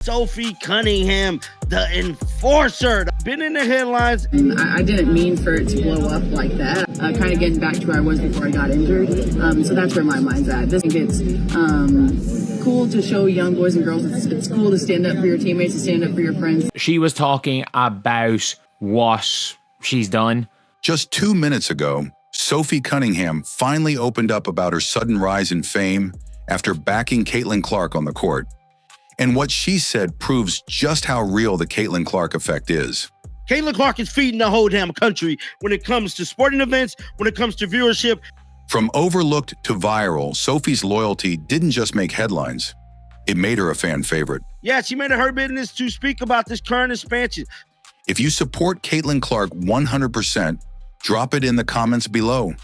Sophie Cunningham, the enforcer, been in the headlines. And I didn't mean for it to blow up like that. Kind of getting back to where I was before I got injured. So that's where my mind's at. I think it's cool to show young boys and girls it's cool to stand up for your teammates, to stand up for your friends. She was talking about what she's done. Just 2 minutes ago, Sophie Cunningham finally opened up about her sudden rise in fame after backing Caitlin Clark on the court. And what she said proves just how real the Caitlin Clark effect is. Caitlin Clark is feeding the whole damn country when it comes to sporting events, when it comes to viewership. From overlooked to viral, Sophie's loyalty didn't just make headlines. It made her a fan favorite. Yeah, she made it her business to speak about this current expansion. If you support Caitlin Clark 100%, drop it in the comments below,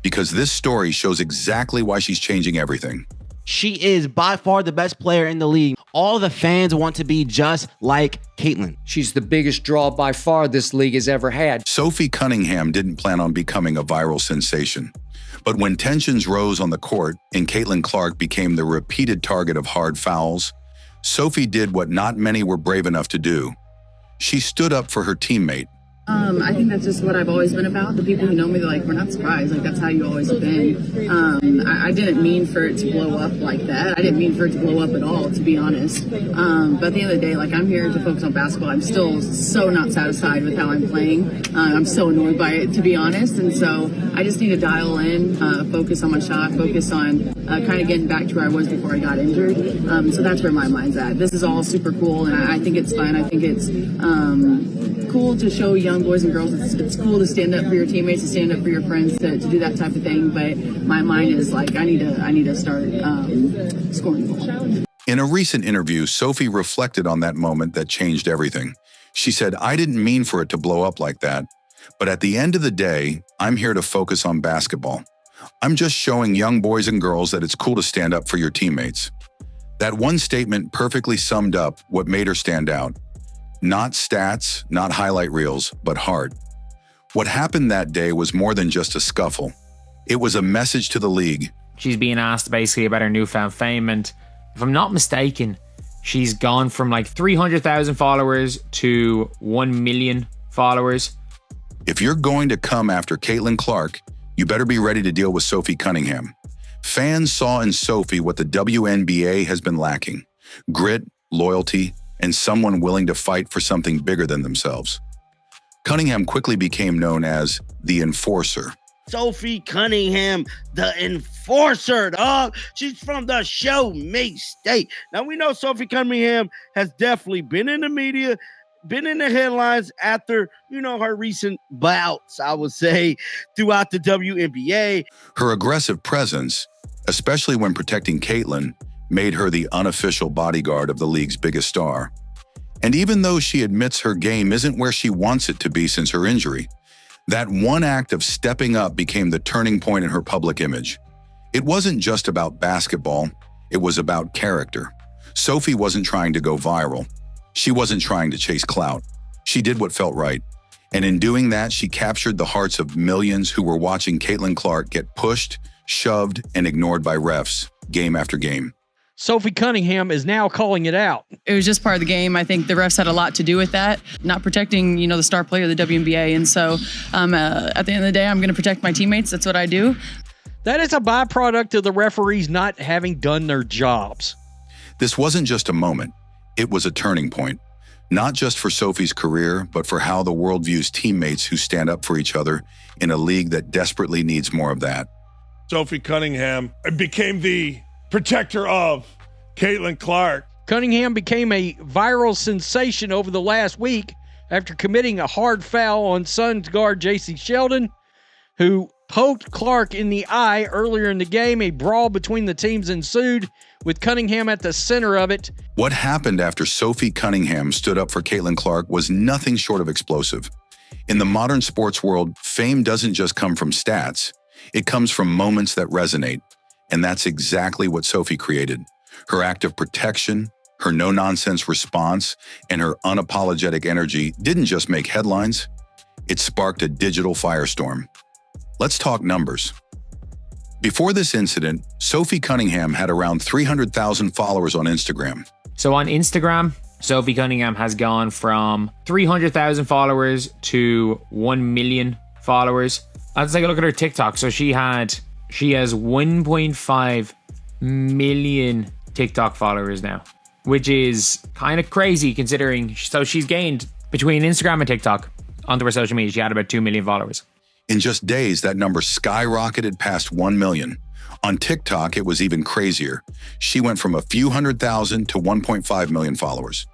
because this story shows exactly why she's changing everything. She is by far the best player in the league. All the fans want to be just like Caitlin. She's the biggest draw by far this league has ever had. Sophie Cunningham didn't plan on becoming a viral sensation. But when tensions rose on the court and Caitlin Clark became the repeated target of hard fouls, Sophie did what not many were brave enough to do. She stood up for her teammate. I think that's just what I've always been about. The people who know me, they're like, we're not surprised. Like, that's how you always have been. I didn't mean for it to blow up like that. I didn't mean for it to blow up at all, to be honest. But at the end of the day, like, I'm here to focus on basketball. I'm still so not satisfied with how I'm playing. I'm so annoyed by it, to be honest. And so I just need to dial in, focus on my shot, focus on kind of getting back to where I was before I got injured. So that's where my mind's at. This is all super cool, and I think it's fun. I think it's cool to show young boys and girls it's cool to stand up for your teammates, to stand up for your friends, to do that type of thing. But my mind is like, I need to start scoring the ball. In a recent interview, Sophie reflected on that moment that changed everything. She said, "I didn't mean for it to blow up like that, but at the end of the day, I'm here to focus on basketball. I'm just showing young boys and girls that it's cool to stand up for your teammates." That one statement perfectly summed up what made her stand out. Not stats, not highlight reels, but heart. What happened that day was more than just a scuffle. It was a message to the league. She's being asked basically about her newfound fame, and if I'm not mistaken, she's gone from like 300,000 followers to 1 million followers. If you're going to come after Caitlin Clark, you better be ready to deal with Sophie Cunningham. Fans saw in Sophie what the WNBA has been lacking: grit, loyalty, and someone willing to fight for something bigger than themselves. Cunningham quickly became known as the enforcer. Sophie Cunningham, the enforcer, dog. She's from the Show Me State. Now, we know Sophie Cunningham has definitely been in the media, been in the headlines after, her recent bouts, I would say, throughout the WNBA. Her aggressive presence, especially when protecting Caitlin, made her the unofficial bodyguard of the league's biggest star. And even though she admits her game isn't where she wants it to be since her injury, that one act of stepping up became the turning point in her public image. It wasn't just about basketball, it was about character. Sophie wasn't trying to go viral. She wasn't trying to chase clout. She did what felt right. And in doing that, she captured the hearts of millions who were watching Caitlin Clark get pushed, shoved, and ignored by refs, game after game. Sophie Cunningham is now calling it out. It was just part of the game. I think the refs had a lot to do with that, not protecting, the star player of the WNBA. And so at the end of the day, I'm going to protect my teammates. That's what I do. That is a byproduct of the referees not having done their jobs. This wasn't just a moment. It was a turning point, not just for Sophie's career, but for how the world views teammates who stand up for each other in a league that desperately needs more of that. Sophie Cunningham became the protector of Caitlin Clark. Cunningham became a viral sensation over the last week after committing a hard foul on Suns guard J.C. Sheldon, who poked Clark in the eye earlier in the game. A brawl between the teams ensued, with Cunningham at the center of it. What happened after Sophie Cunningham stood up for Caitlin Clark was nothing short of explosive. In the modern sports world, fame doesn't just come from stats. It comes from moments that resonate. And that's exactly what Sophie created. Her act of protection, her no-nonsense response, and her unapologetic energy didn't just make headlines. It sparked a digital firestorm. Let's talk numbers. Before this incident, Sophie Cunningham had around 300,000 followers on Instagram. So on Instagram, Sophie Cunningham has gone from 300,000 followers to 1 million followers. Let's take a look at her TikTok. So she has 1.5 million TikTok followers now, which is kind of crazy considering. So she's gained between Instagram and TikTok onto her social media. She had about 2 million followers. In just days, that number skyrocketed past 1 million. On TikTok, it was even crazier. She went from a few 100,000 to 1.5 million followers.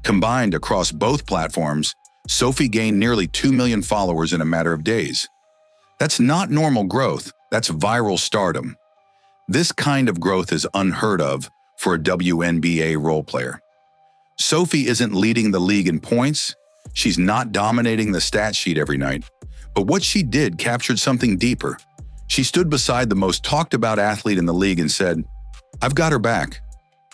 Combined across both platforms, Sophie gained nearly 2 million followers in a matter of days. That's not normal growth, that's viral stardom. This kind of growth is unheard of for a WNBA role player. Sophie isn't leading the league in points, she's not dominating the stat sheet every night, but what she did captured something deeper. She stood beside the most talked about athlete in the league and said, "I've got her back."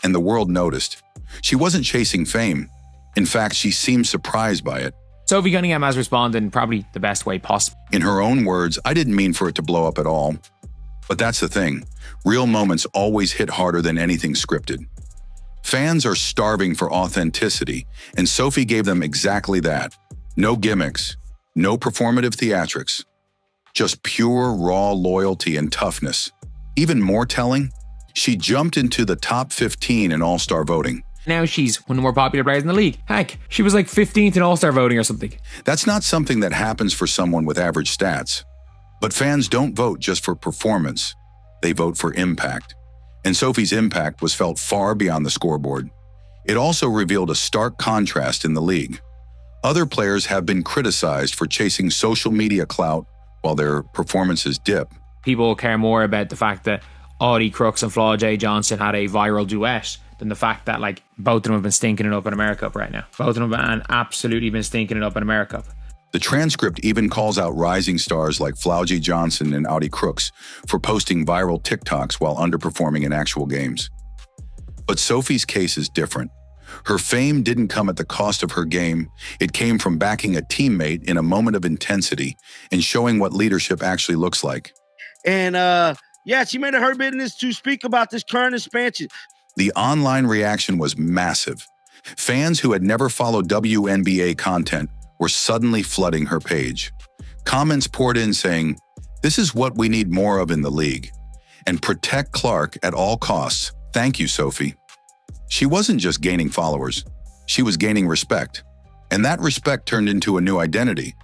And the world noticed. She wasn't chasing fame. In fact, she seemed surprised by it. Sophie Cunningham has responded in probably the best way possible. In her own words, "I didn't mean for it to blow up at all." But that's the thing. Real moments always hit harder than anything scripted. Fans are starving for authenticity, and Sophie gave them exactly that. No gimmicks, no performative theatrics. Just pure, raw loyalty and toughness. Even more telling, she jumped into the top 15 in All-Star voting. Now she's one of the more popular players in the league. Heck, she was like 15th in All-Star voting or something. That's not something that happens for someone with average stats. But fans don't vote just for performance. They vote for impact. And Sophie's impact was felt far beyond the scoreboard. It also revealed a stark contrast in the league. Other players have been criticized for chasing social media clout while their performances dip. People care more about the fact that Audie Crooks and Flaw J. Johnson had a viral duet than the fact that like both of them have been stinking it up in America right now. Both of them have absolutely been stinking it up in America. The transcript even calls out rising stars like Flaugy Johnson and Audie Crooks for posting viral TikToks while underperforming in actual games. But Sophie's case is different. Her fame didn't come at the cost of her game. It came from backing a teammate in a moment of intensity and showing what leadership actually looks like. And she made it her business to speak about this current expansion. The online reaction was massive. Fans who had never followed WNBA content were suddenly flooding her page. Comments poured in saying, "This is what we need more of in the league. And protect Clark at all costs. Thank you, Sophie." She wasn't just gaining followers, she was gaining respect. And that respect turned into a new identity.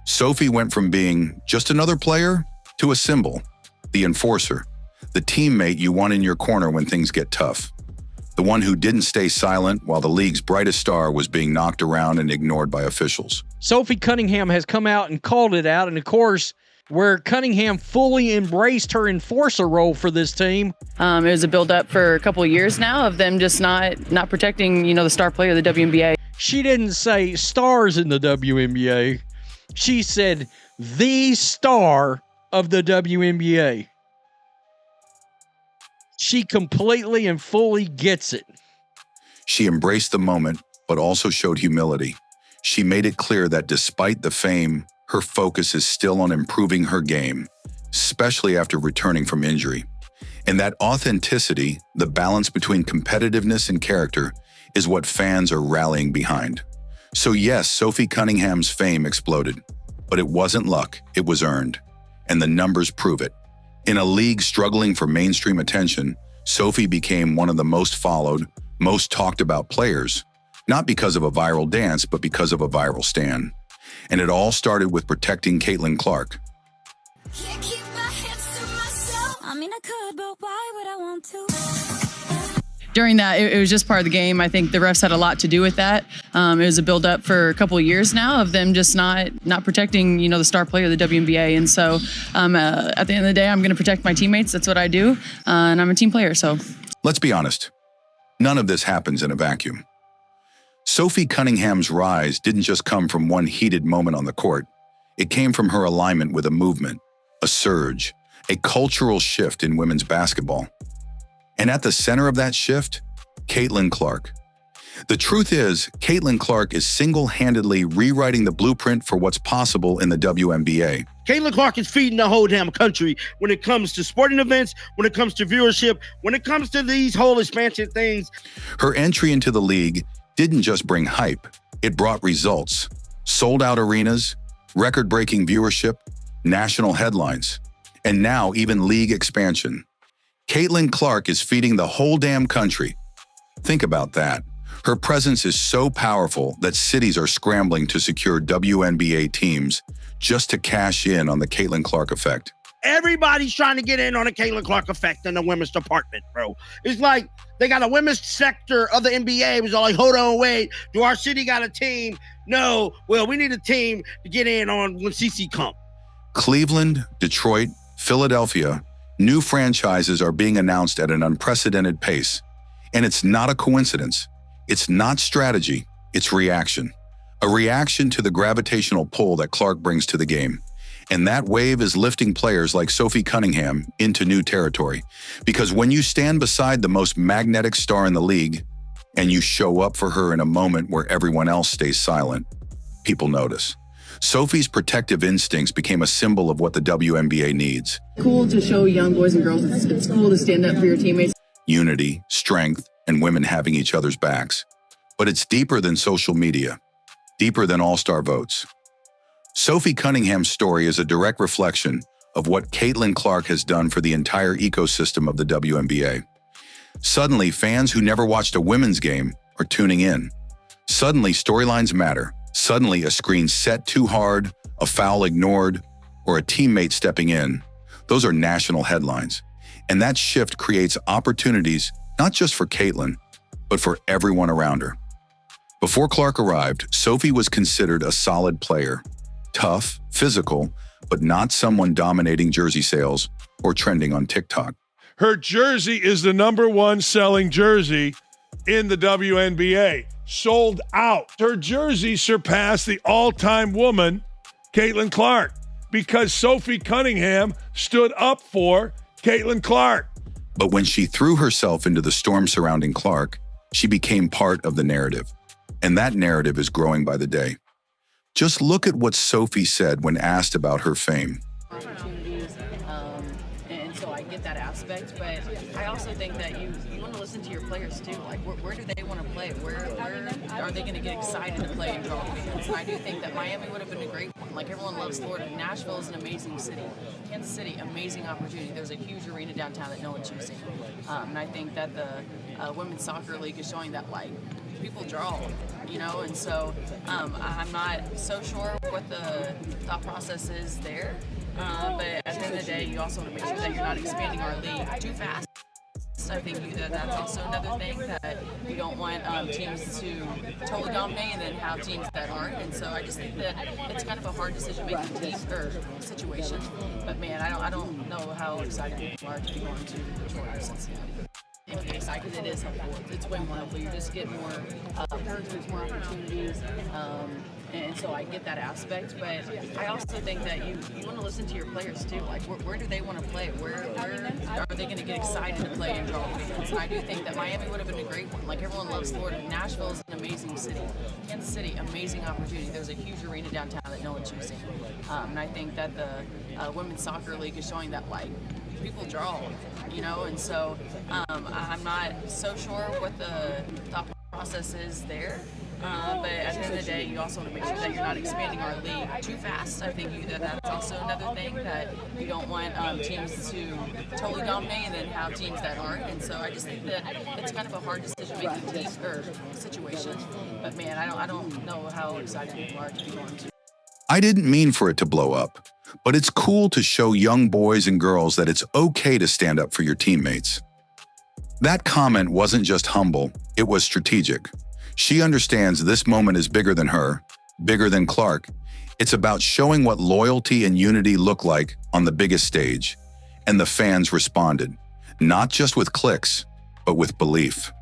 Sophie went from being just another player to a symbol, the enforcer, the teammate you want in your corner when things get tough. The one who didn't stay silent while the league's brightest star was being knocked around and ignored by officials. Sophie Cunningham has come out and called it out. And of course, where Cunningham fully embraced her enforcer role for this team. It was a build-up for a couple of years now of them just not protecting, the star player of the WNBA. She didn't say stars in the WNBA. She said the star of the WNBA. She completely and fully gets it. She embraced the moment, but also showed humility. She made it clear that despite the fame, her focus is still on improving her game, especially after returning from injury. And that authenticity, the balance between competitiveness and character, is what fans are rallying behind. So yes, Sophie Cunningham's fame exploded, but it wasn't luck, it was earned. And the numbers prove it. In a league struggling for mainstream attention, Sophie became one of the most followed, most talked about players, not because of a viral dance, but because of a viral stand. And it all started with protecting Caitlin Clark. Can't keep my hands to myself. I mean, I could, but why would I want to? During that, it was just part of the game. I think the refs had a lot to do with that. It was a build-up for a couple of years now of them just not protecting, the star player of the WNBA. And so at the end of the day, I'm going to protect my teammates. That's what I do. And I'm a team player, so. Let's be honest. None of this happens in a vacuum. Sophie Cunningham's rise didn't just come from one heated moment on the court. It came from her alignment with a movement, a surge, a cultural shift in women's basketball. And at the center of that shift, Caitlin Clark. The truth is, Caitlin Clark is single-handedly rewriting the blueprint for what's possible in the WNBA. Caitlin Clark is feeding the whole damn country when it comes to sporting events, when it comes to viewership, when it comes to these whole expansion things. Her entry into the league didn't just bring hype, it brought results. Sold-out arenas, record-breaking viewership, national headlines, and now even league expansion. Caitlin Clark is feeding the whole damn country. Think about that. Her presence is so powerful that cities are scrambling to secure WNBA teams just to cash in on the Caitlin Clark effect. Everybody's trying to get in on the Caitlin Clark effect in the women's department, bro. It's like they got a women's sector of the NBA. It was all like, hold on, wait. Do our city got a team? No. Well, we need a team to get in on when CC come. Cleveland, Detroit, Philadelphia, new franchises are being announced at an unprecedented pace. And it's not a coincidence. It's not strategy. It's reaction. A reaction to the gravitational pull that Clark brings to the game. And that wave is lifting players like Sophie Cunningham into new territory. Because when you stand beside the most magnetic star in the league, and you show up for her in a moment where everyone else stays silent, people notice. Sophie's protective instincts became a symbol of what the WNBA needs. Cool to show young boys and girls it's cool to stand up for your teammates. Unity, strength, and women having each other's backs. But it's deeper than social media, deeper than all-star votes. Sophie Cunningham's story is a direct reflection of what Caitlin Clark has done for the entire ecosystem of the WNBA. Suddenly, fans who never watched a women's game are tuning in. Suddenly, storylines matter. Suddenly, a screen set too hard, a foul ignored, or a teammate stepping in. Those are national headlines. And that shift creates opportunities not just for Caitlin, but for everyone around her. Before Clark arrived, Sophie was considered a solid player. Tough, physical, but not someone dominating jersey sales or trending on TikTok. Her jersey is the #1 selling jersey in the WNBA. Sold out. Her jersey surpassed the all-time woman, Caitlin Clark, because Sophie Cunningham stood up for Caitlin Clark. But when she threw herself into the storm surrounding Clark, she became part of the narrative. And that narrative is growing by the day. Just look at what Sophie said when asked about her fame. Opportunities, and so I get that aspect, but I also think that you want to listen to your players too. Like, where do they want to play? Where are they going to get excited to play and draw fans? And I do think that Miami would have been a great one. Like, everyone loves Florida. Nashville is an amazing city. Kansas City, amazing opportunity. There's a huge arena downtown that no one's using. And I think that the Women's Soccer League is showing that, like, people draw, you know, and so I'm not so sure what the thought process is there, but at the end of the day, you also want to make sure that you're not expanding our league too fast. I think that's also another thing, that you don't want teams to totally dominate and then have teams that aren't, and so I just think that it's kind of a hard decision-making team or situation, but man, I don't know how excited people are to be going to Detroit or Cincinnati. Because it is helpful. It's way more helpful. You just get more perks, there's more opportunities, and so I get that aspect. But I also think that you want to listen to your players too. Like, where do they want to play? Where are they going to get excited to play and draw fans? And I do think that Miami would have been a great one. Like, everyone loves Florida. Nashville is an amazing city. Kansas City, amazing opportunity. There's a huge arena downtown that no one's using. And I think that the Women's Soccer League is showing that, like, people draw, you know, and so I'm not so sure what the thought process is there, but at the end of the day, you also want to make sure that you're not expanding our league too fast. I think that's also another thing, that you don't want teams to totally dominate and then have teams that aren't, and so I just think that it's kind of a hard decision-making team or situation, but man, I don't know how excited people are to be going to. I didn't mean for it to blow up, but it's cool to show young boys and girls that it's okay to stand up for your teammates. That comment wasn't just humble, it was strategic. She understands this moment is bigger than her, bigger than Clark. It's about showing what loyalty and unity look like on the biggest stage. And the fans responded, not just with clicks, but with belief.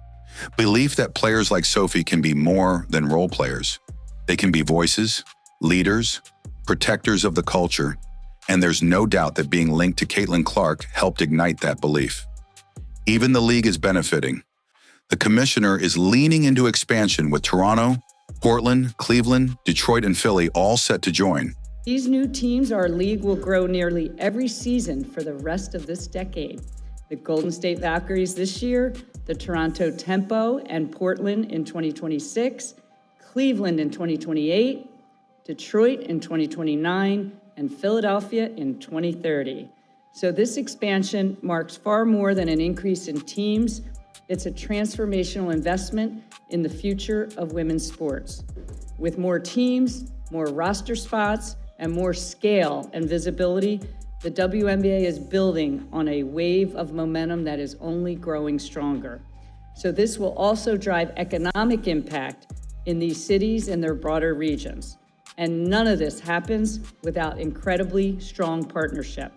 Belief that players like Sophie can be more than role players. They can be voices, leaders, protectors of the culture, and there's no doubt that being linked to Caitlin Clark helped ignite that belief. Even the league is benefiting. The commissioner is leaning into expansion with Toronto, Portland, Cleveland, Detroit, and Philly all set to join. These new teams, our league will grow nearly every season for the rest of this decade. The Golden State Valkyries this year, the Toronto Tempo and Portland in 2026, Cleveland in 2028, Detroit in 2029, and Philadelphia in 2030. So this expansion marks far more than an increase in teams. It's a transformational investment in the future of women's sports. With more teams, more roster spots, and more scale and visibility, the WNBA is building on a wave of momentum that is only growing stronger. So this will also drive economic impact in these cities and their broader regions. And none of this happens without incredibly strong partnership.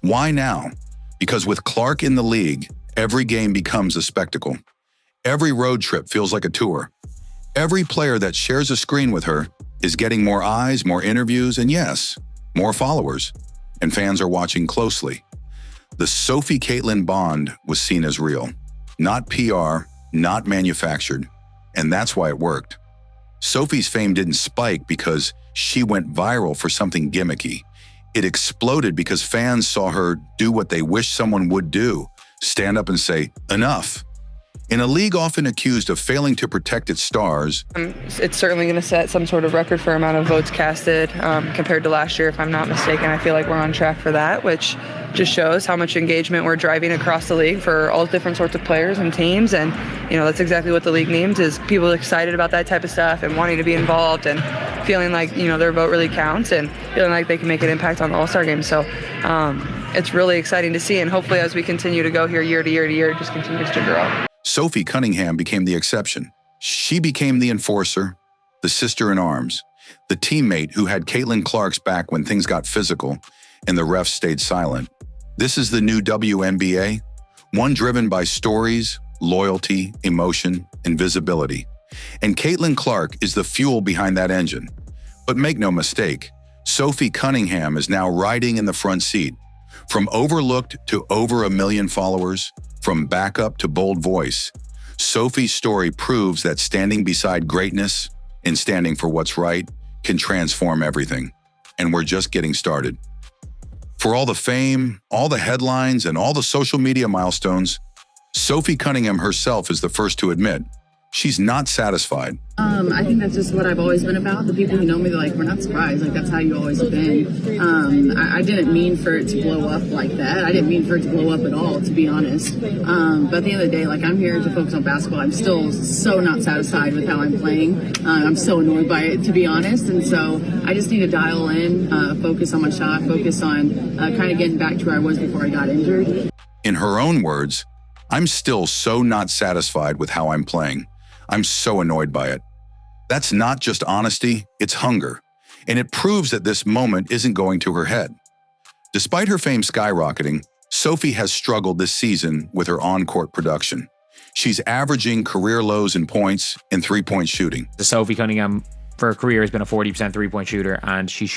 Why now? Because with Clark in the league, every game becomes a spectacle. Every road trip feels like a tour. Every player that shares a screen with her is getting more eyes, more interviews, and yes, more followers. And fans are watching closely. The Sophie Caitlin bond was seen as real, not PR, not manufactured, and that's why it worked. Sophie's fame didn't spike because she went viral for something gimmicky. It exploded because fans saw her do what they wish someone would do, stand up and say, enough. In a league often accused of failing to protect its stars, it's certainly going to set some sort of record for amount of votes casted compared to last year, if I'm not mistaken. I feel like we're on track for that, which just shows how much engagement we're driving across the league for all different sorts of players and teams. And, that's exactly what the league needs, is people excited about that type of stuff and wanting to be involved and feeling like, their vote really counts and feeling like they can make an impact on the All-Star game. So it's really exciting to see. And hopefully as we continue to go here year to year to year, it just continues to grow. Sophie Cunningham became the exception. She became the enforcer, the sister in arms, the teammate who had Caitlin Clark's back when things got physical and the refs stayed silent. This is the new WNBA, one driven by stories, loyalty, emotion, and visibility. And Caitlin Clark is the fuel behind that engine. But make no mistake, Sophie Cunningham is now riding in the front seat. From overlooked to over 1 million followers, from backup to bold voice, Sophie's story proves that standing beside greatness and standing for what's right can transform everything. And we're just getting started. For all the fame, all the headlines, and all the social media milestones, Sophie Cunningham herself is the first to admit she's not satisfied. I think that's just what I've always been about. The people who know me, they're like, we're not surprised. Like, that's how you always have been. I didn't mean for it to blow up like that. I didn't mean for it to blow up at all, to be honest. But at the end of the day, like, I'm here to focus on basketball. I'm still so not satisfied with how I'm playing. I'm so annoyed by it, to be honest. And so I just need to dial in, focus on my shot, focus on kind of getting back to where I was before I got injured. In her own words, I'm still so not satisfied with how I'm playing. I'm so annoyed by it. That's not just honesty, it's hunger. And it proves that this moment isn't going to her head. Despite her fame skyrocketing, Sophie has struggled this season with her on-court production. She's averaging career lows in points and three-point shooting. The Sophie Cunningham, for her career, has been a 40% three-point shooter, and she's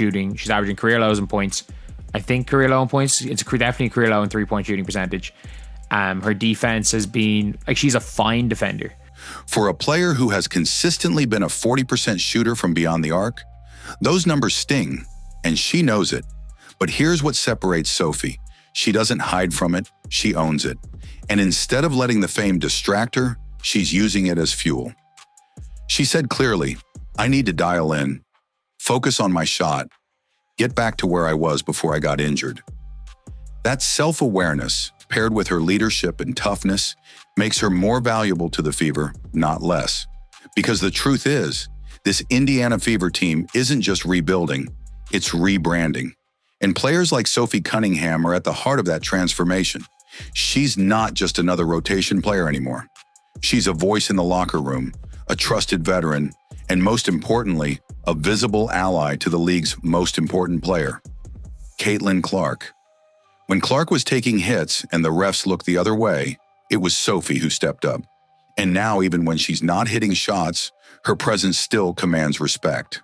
averaging career lows in points. I think career low in points, it's definitely career low in three-point shooting percentage. Her defense has been, she's a fine defender. For a player who has consistently been a 40% shooter from beyond the arc, those numbers sting, and she knows it. But here's what separates Sophie. She doesn't hide from it, she owns it. And instead of letting the fame distract her, she's using it as fuel. She said clearly, I need to dial in, focus on my shot, get back to where I was before I got injured. That self-awareness, paired with her leadership and toughness, makes her more valuable to the Fever, not less. Because the truth is, this Indiana Fever team isn't just rebuilding, it's rebranding. And players like Sophie Cunningham are at the heart of that transformation. She's not just another rotation player anymore. She's a voice in the locker room, a trusted veteran, and most importantly, a visible ally to the league's most important player, Caitlin Clark. When Clark was taking hits and the refs looked the other way, it was Sophie who stepped up. And now, even when she's not hitting shots, her presence still commands respect.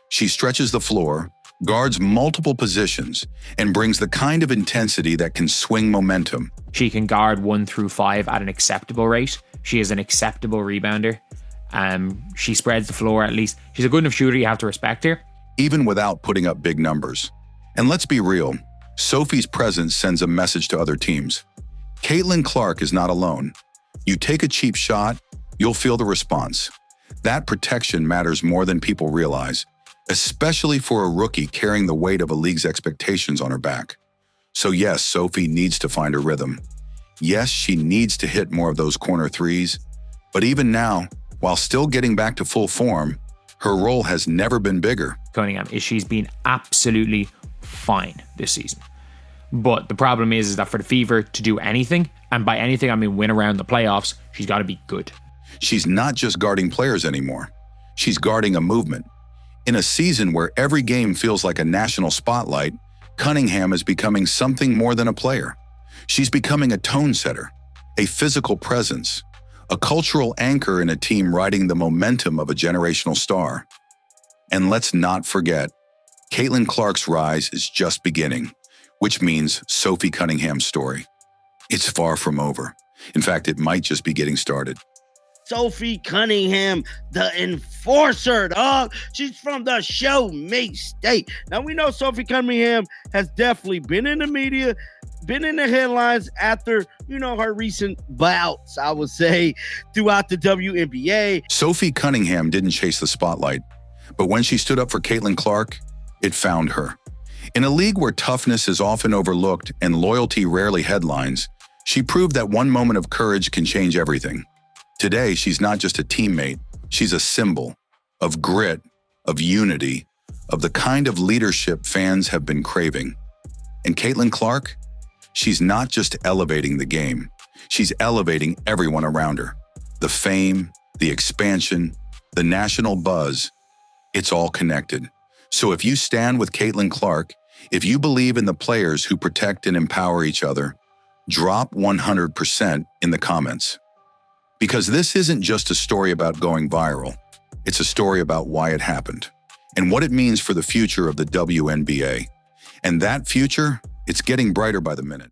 She stretches the floor, guards multiple positions, and brings the kind of intensity that can swing momentum. She can guard 1 through 5 at an acceptable rate. She is an acceptable rebounder. She spreads the floor at least. She's a good enough shooter, you have to respect her. Even without putting up big numbers. And let's be real, Sophie's presence sends a message to other teams. Caitlin Clark is not alone. You take a cheap shot, you'll feel the response. That protection matters more than people realize, especially for a rookie carrying the weight of a league's expectations on her back. So yes, Sophie needs to find her rhythm. Yes, she needs to hit more of those corner threes. But even now, while still getting back to full form, her role has never been bigger. Cunningham is she's been absolutely fine this season. But the problem is that for the Fever to do anything, and by anything I mean win around the playoffs, she's got to be good. She's not just guarding players anymore. She's guarding a movement. In a season where every game feels like a national spotlight, Cunningham is becoming something more than a player. She's becoming a tone setter, a physical presence, a cultural anchor in a team riding the momentum of a generational star. And let's not forget, Caitlin Clark's rise is just beginning, which means Sophie Cunningham's story. It's far from over. In fact, it might just be getting started. Sophie Cunningham, the enforcer, dog. She's from the show State. Now, we know Sophie Cunningham has definitely been in the media, been in the headlines after, her recent bouts, I would say, throughout the WNBA. Sophie Cunningham didn't chase the spotlight, but when she stood up for Caitlin Clark, it found her. In a league where toughness is often overlooked and loyalty rarely headlines, she proved that one moment of courage can change everything. Today, she's not just a teammate, she's a symbol of grit, of unity, of the kind of leadership fans have been craving. And Caitlin Clark, she's not just elevating the game, she's elevating everyone around her. The fame, the expansion, the national buzz, it's all connected. So if you stand with Caitlin Clark, if you believe in the players who protect and empower each other, drop 100% in the comments. Because this isn't just a story about going viral. It's a story about why it happened and what it means for the future of the WNBA. And that future, it's getting brighter by the minute.